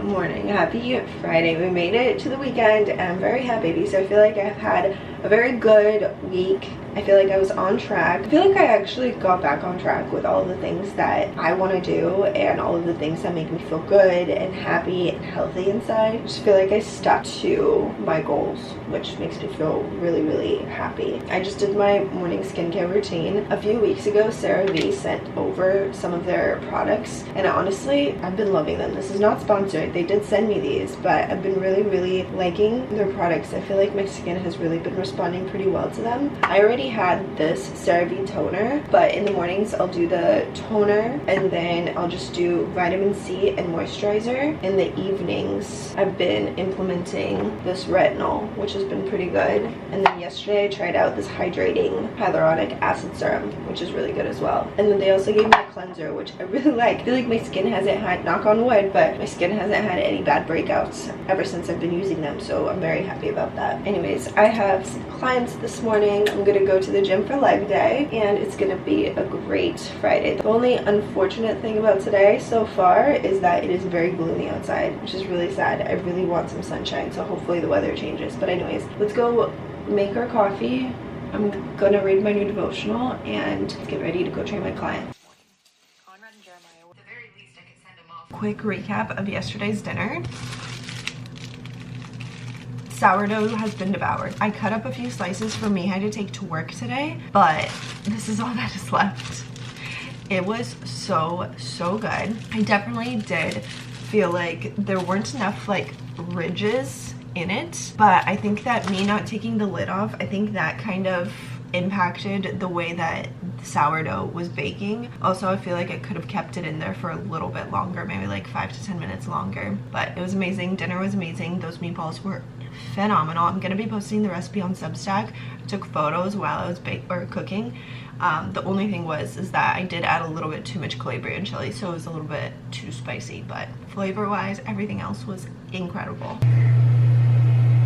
morning. Happy Friday. We made it to the weekend and I'm very happy because I feel like I've had a very good week. I feel like I was on track. I feel like I actually got back on track with all of the things that I want to do and all of the things that make me feel good and happy and healthy inside. I just feel like I stuck to my goals, which makes me feel really, really happy. I just did my morning skincare routine. A few weeks ago, Sarah V sent over some of their products and honestly, I've been loving them. This is not sponsored. They did send me these, but I've been really, really liking their products. I feel like my skin has really been responding pretty well to them. I already had this CeraVe toner, but in the mornings I'll do the toner and then I'll just do vitamin C and moisturizer. In the evenings I've been implementing this retinol, which has been pretty good, and then yesterday I tried out this hydrating hyaluronic acid serum, which is really good as well. And then they also gave me a cleanser, which I really like. I feel like my skin hasn't had, knock on wood, but my skin hasn't had any bad breakouts ever since I've been using them, so I'm very happy about that. Anyways, I have some clients this morning. I'm gonna go to the gym for leg day and it's gonna be a great Friday. The only unfortunate thing about today so far is that it is very gloomy outside, which is really sad. I really want some sunshine, so hopefully the weather changes. But anyways, let's go make our coffee. I'm gonna read my new devotional and get ready to go train my client. Quick recap of yesterday's dinner. Sourdough has been devoured. I cut up a few slices for Mihai to take to work today, but this is all that is left. It was so good. I definitely did feel like there weren't enough like ridges in it, but I think that me not taking the lid off, I think that kind of impacted the way that sourdough was baking. Also, I feel like I could have kept it in there for a little bit longer, maybe like 5 to 10 minutes longer, but it was amazing. Dinner was amazing. Those meatballs were phenomenal. I'm gonna be posting the recipe on Substack. I took photos while I was cooking. The only thing is that I did add a little bit too much Calabrian chili, so it was a little bit too spicy, but flavor wise everything else was incredible.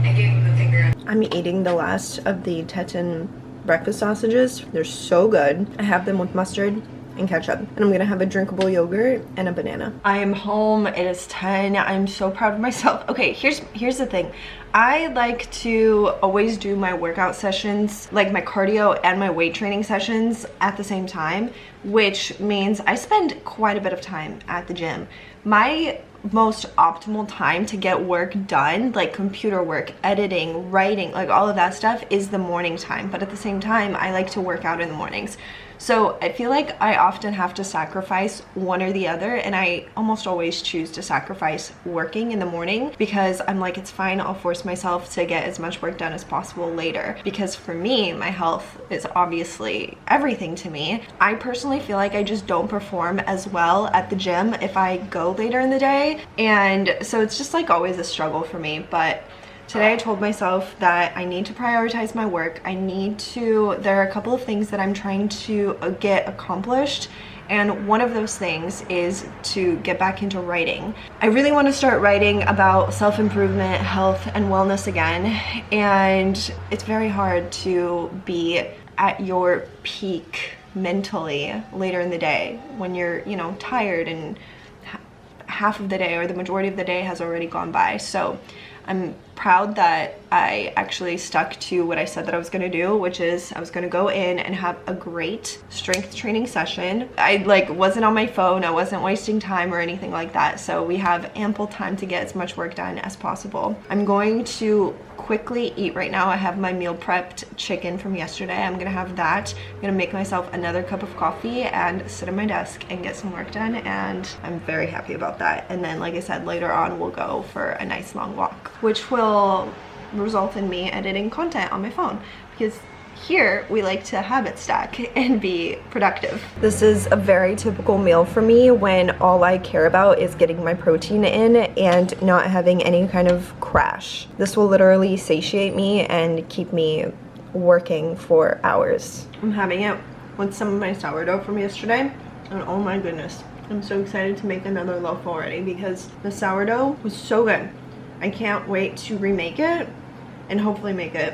I gave him the finger. I'm eating the last of the Teton breakfast sausages. They're so good. I have them with mustard and ketchup, and I'm gonna have a drinkable yogurt and a banana. I am home. It is 10. I'm so proud of myself. Okay, here's the thing. I like to always do my workout sessions, like my cardio and my weight training sessions at the same time, which means I spend quite a bit of time at the gym. My most optimal time to get work done, like computer work, editing, writing, like all of that stuff, is the morning time. But at the same time, I like to work out in the mornings. So I feel like I often have to sacrifice one or the other, and I almost always choose to sacrifice working in the morning because I'm like, it's fine, I'll force myself to get as much work done as possible later. Because for me, my health is obviously everything to me. I personally feel like I just don't perform as well at the gym if I go later in the day, and so it's just like always a struggle for me. But today I told myself that I need to prioritize my work. There are a couple of things that I'm trying to get accomplished, and one of those things is to get back into writing. I really want to start writing about self-improvement, health, and wellness again, and it's very hard to be at your peak mentally later in the day when you're, you know, tired and half of the day or the majority of the day has already gone by. So I'm proud that I actually stuck to what I said that I was gonna do, which is I was gonna go in and have a great strength training session. I wasn't on my phone, I wasn't wasting time or anything like that, so we have ample time to get as much work done as possible. I'm going to quickly eat right now. I have my meal prepped chicken from yesterday. I'm gonna have that. I'm gonna make myself another cup of coffee and sit at my desk and get some work done, and I'm very happy about that. And then, like I said, later on we'll go for a nice long walk, which will result in me editing content on my phone, because here we like to habit stack and be productive. This is a very typical meal for me when all I care about is getting my protein in and not having any kind of crash. This will literally satiate me and keep me working for hours. I'm having it with some of my sourdough from yesterday, and oh my goodness, I'm so excited to make another loaf already because the sourdough was so good. I can't wait to remake it and hopefully make it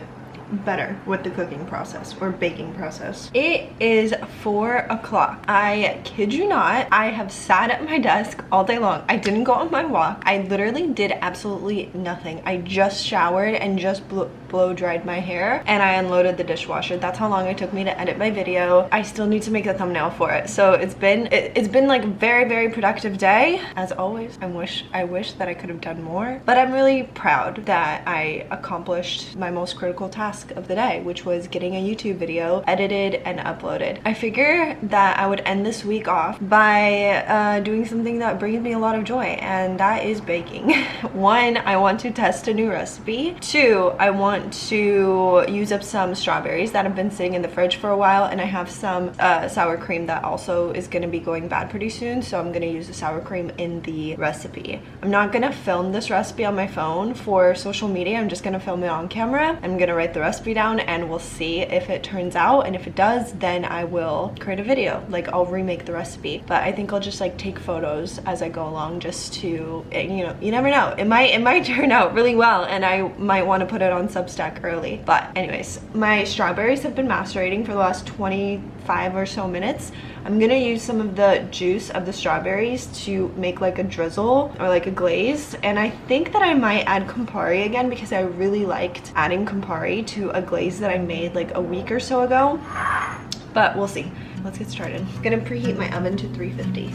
better with the cooking process or baking process. It is 4 o'clock I kid you not, I have sat at my desk all day long. I didn't go on my walk. I literally did absolutely nothing. I just showered and just blow dried my hair, and I unloaded the dishwasher. That's how long it took me to edit my video. I still need to make the thumbnail for it. So it's been like a very productive day. As always, I wish that I could have done more, but I'm really proud that I accomplished my most critical task of the day, which was getting a YouTube video edited and uploaded. I figure that I would end this week off by doing something that brings me a lot of joy, and that is baking. One, I want to test a new recipe. Two, I want to use up some strawberries that have been sitting in the fridge for a while, and I have some sour cream that also is going to be going bad pretty soon, so I'm going to use the sour cream in the recipe. I'm not going to film this recipe on my phone for social media. I'm just going to film it on camera. I'm going to write the recipe down, and we'll see if it turns out, and if it does, then I will create a video. Like, I'll remake the recipe, but I think I'll just like take photos as I go along, just to, you know, you never know, it might turn out really well, and I might want to put it on Substack early. But anyways, my strawberries have been macerating for the last 25 or so minutes. I'm gonna use some of the juice of the strawberries to make like a drizzle or like a glaze, and I think that I might add Campari again because I really liked adding Campari to a glaze that I made like a week or so ago, but we'll see. Let's get started. I'm gonna preheat my oven to 350.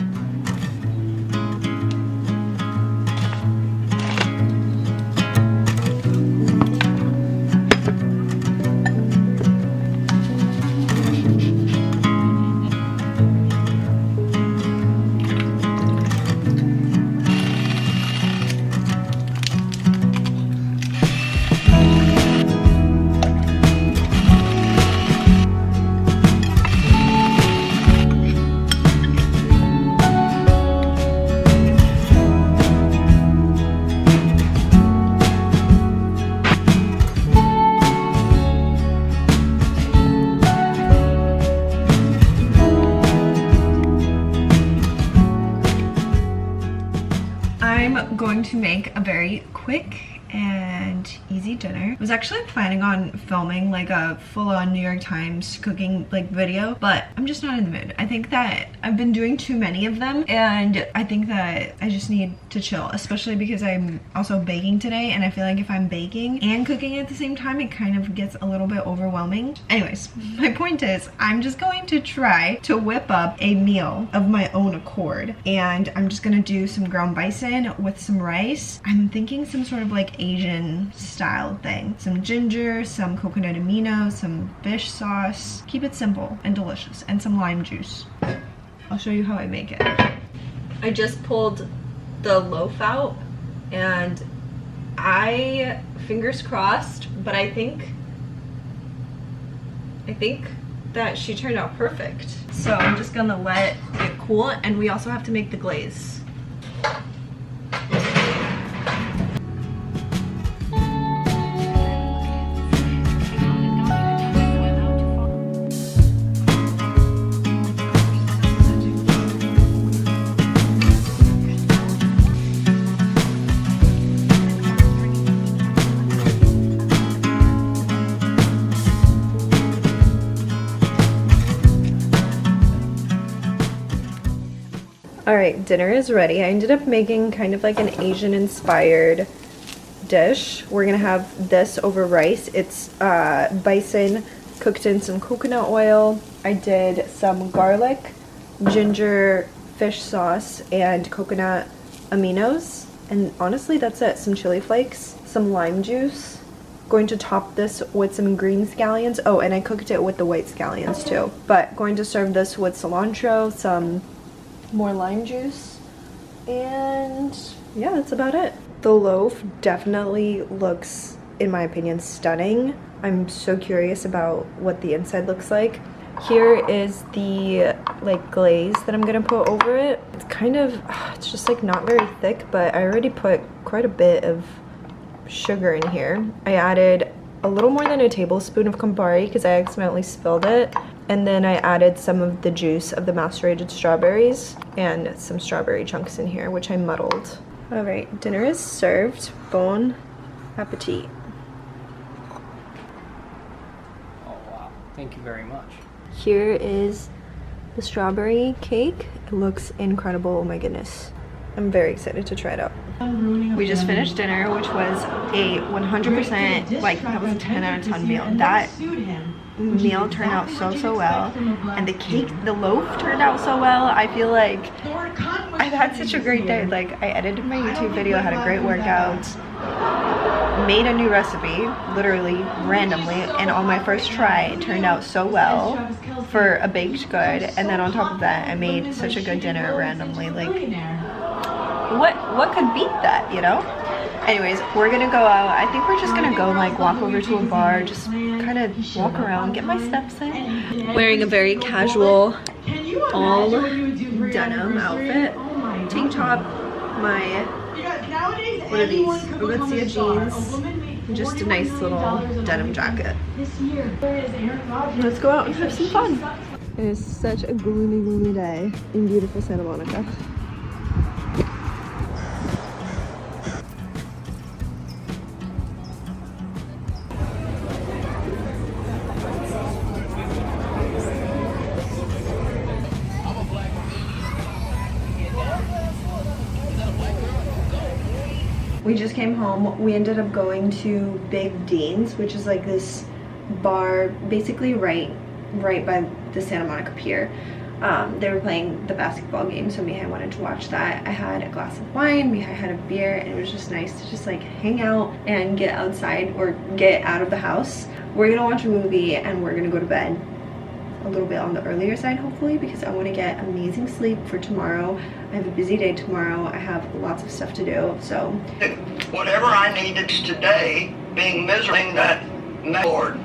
I'm going to make a very quick and easy dinner. I was actually planning on filming like a full-on New York Times cooking like video, but I'm just not in the mood. I think that I've been doing too many of them, and I think that I just need to chill, especially because I'm also baking today, and I feel like if I'm baking and cooking at the same time, it kind of gets a little bit overwhelming. Anyways, my point is I'm just going to try to whip up a meal of my own accord, and I'm just gonna do some ground bison with some rice. I'm thinking some sort of like Asian style thing. Some ginger, some coconut amino, some fish sauce. Keep it simple and delicious, and some lime juice. I'll show you how I make it. I just pulled the loaf out, and I, fingers crossed, but I think that she turned out perfect. So I'm just gonna let it cool, and we also have to make the glaze. Alright, dinner is ready. I ended up making kind of like an Asian inspired dish. We're gonna have this over rice. It's bison cooked in some coconut oil. I did some garlic, ginger, fish sauce, and coconut aminos. And honestly, that's it. Some chili flakes, some lime juice. Going to top this with some green scallions. Oh, and I cooked it with the white scallions too. But going to serve this with cilantro, some more lime juice, and yeah, that's about it. The loaf definitely looks, in my opinion, stunning. I'm so curious about what the inside looks like. Here is the like glaze that I'm gonna put over it. It's kind of, it's just like not very thick, but I already put quite a bit of sugar in here. I added a little more than a tablespoon of Campari because I accidentally spilled it. And then I added some of the juice of the macerated strawberries and some strawberry chunks in here, which I muddled. All right, dinner is served. Bon appetit. Oh wow, thank you very much. Here is the strawberry cake. It looks incredible. Oh my goodness. I'm very excited to try it out. We just finished dinner, which was a 100%, like, that was a 10 out of 10 meal. That meal turned out so well, and the cake, the loaf turned out so well. I feel like I've had such a great day. Like, I edited my YouTube video, had a great workout, made a new recipe literally randomly, and on my first try it turned out so well for a baked good, and then on top of that I made such a good dinner randomly. Like, what could beat that, you know? Anyways, we're gonna go out. I think we're just gonna go like walk over to a bar, just kind of walk around, get my steps in. Wearing a very casual all denim outfit, tank top, my what are these? Aritzia jeans, and just a nice little denim jacket. Let's go out and have some fun. It is such a gloomy day in beautiful Santa Monica. We just came home. We ended up going to Big Dean's, which is like this bar basically right by the Santa Monica Pier. They were playing the basketball game, so Mihai wanted to watch that. I had a glass of wine, Mihai had a beer, and it was just nice to just like hang out and get outside or get out of the house. We're gonna watch a movie and we're gonna go to bed a little bit on the earlier side, hopefully, because I want to get amazing sleep for tomorrow. I have a busy day tomorrow. I have lots of stuff to do, so whatever I needed today, being miserable, that Lord,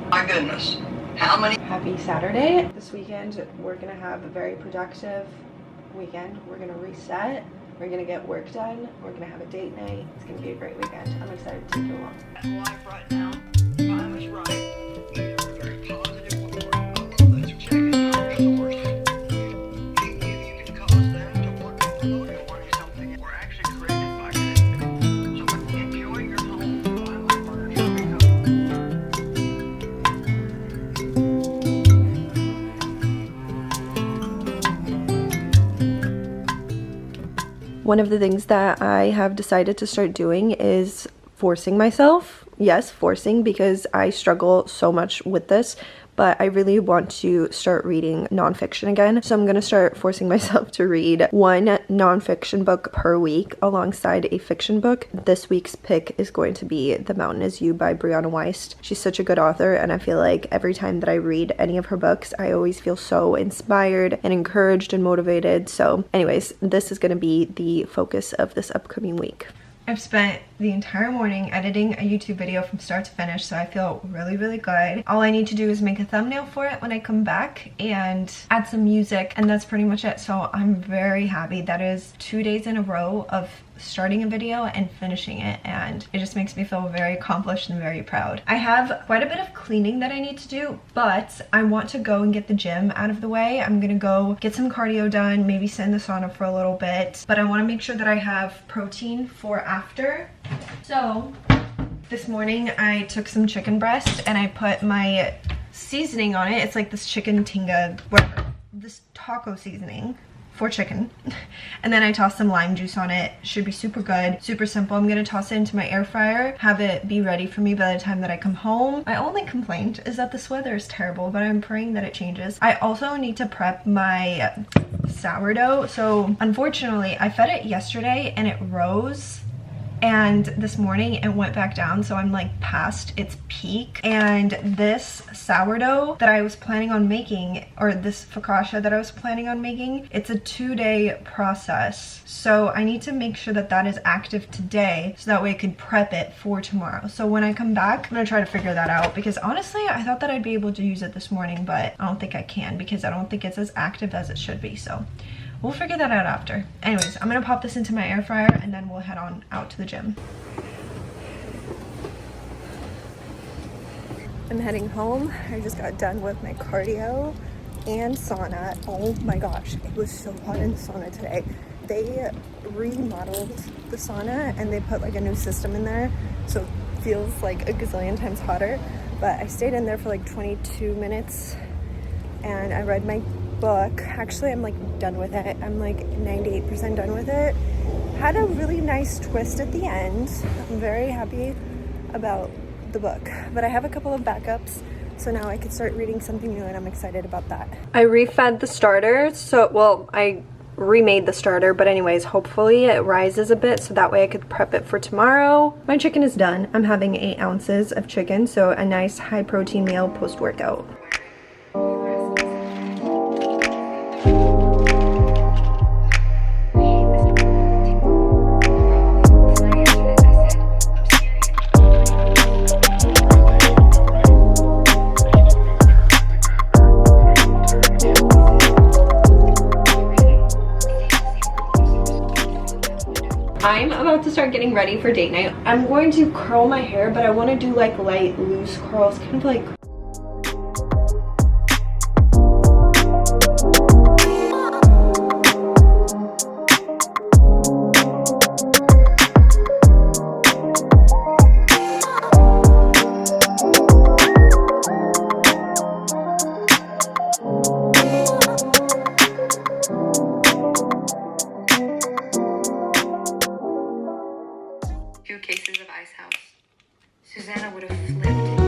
my goodness, how many. Happy Saturday. This weekend we're gonna have a very productive weekend. We're gonna reset, we're gonna get work done, we're gonna have a date night. It's gonna be a great weekend. I'm excited to take you along. Life right now, I was right. One of the things that I have decided to start doing is forcing myself. Yes, forcing, because I struggle so much with this, but I really want to start reading nonfiction again. So I'm gonna start forcing myself to read one nonfiction book per week alongside a fiction book. This week's pick is going to be The Mountain Is You by Brianna Wiest. She's such a good author, and I feel like every time that I read any of her books, I always feel so inspired and encouraged and motivated. So anyways, this is gonna be the focus of this upcoming week. I've spent the entire morning editing a YouTube video from start to finish, so I feel really good. All I need to do is make a thumbnail for it when I come back and add some music, and that's pretty much it. So I'm very happy. That is 2 days in a row of starting a video and finishing it, and it just makes me feel very accomplished and very proud. I have quite a bit of cleaning that I need to do, but I want to go and get the gym out of the way. I'm gonna go get some cardio done, maybe sit in the sauna for a little bit, but I want to make sure that I have protein for after. So this morning I took some chicken breast and I put my seasoning on it. It's like this chicken tinga, whatever, this taco seasoning for chicken, and then I tossed some lime juice on it. Should be super good, super simple. I'm gonna toss it into my air fryer, have it be ready for me by the time that I come home. My only complaint is that this weather is terrible, but I'm praying that it changes. I also need to prep my sourdough. So unfortunately I fed it yesterday and it rose, and this morning it went back down, so I'm like past its peak. And this sourdough that I was planning on making, or this focaccia that I was planning on making, it's a 2-day process, so I need to make sure that that is active today, so that way I could prep it for tomorrow. So when I come back, I'm gonna try to figure that out, because honestly I thought that I'd be able to use it this morning, but I don't think I can, because I don't think it's as active as it should be. So we'll figure that out after. Anyways, I'm gonna pop this into my air fryer and then we'll head on out to the gym. I'm heading home. I just got done with my cardio and sauna. Oh my gosh, it was so hot in the sauna today. They remodeled the sauna and they put like a new system in there, so it feels like a gazillion times hotter. But I stayed in there for like 22 minutes and I read my book. Actually, I'm like done with it. I'm like 98% done with it. Had a really nice twist at the end. I'm very happy about the book, but I have a couple of backups, so now I could start reading something new, and I'm excited about that. I refed the starter, so, well, I remade the starter, but anyways, hopefully it rises a bit so that way I could prep it for tomorrow. My chicken is done. I'm having 8 ounces of chicken, so a nice high protein meal post-workout. I'm about to start getting ready for date night. I'm going to curl my hair, but I want to do like light, loose curls, kind of like... Cases of Ice House. Susanna would have flipped.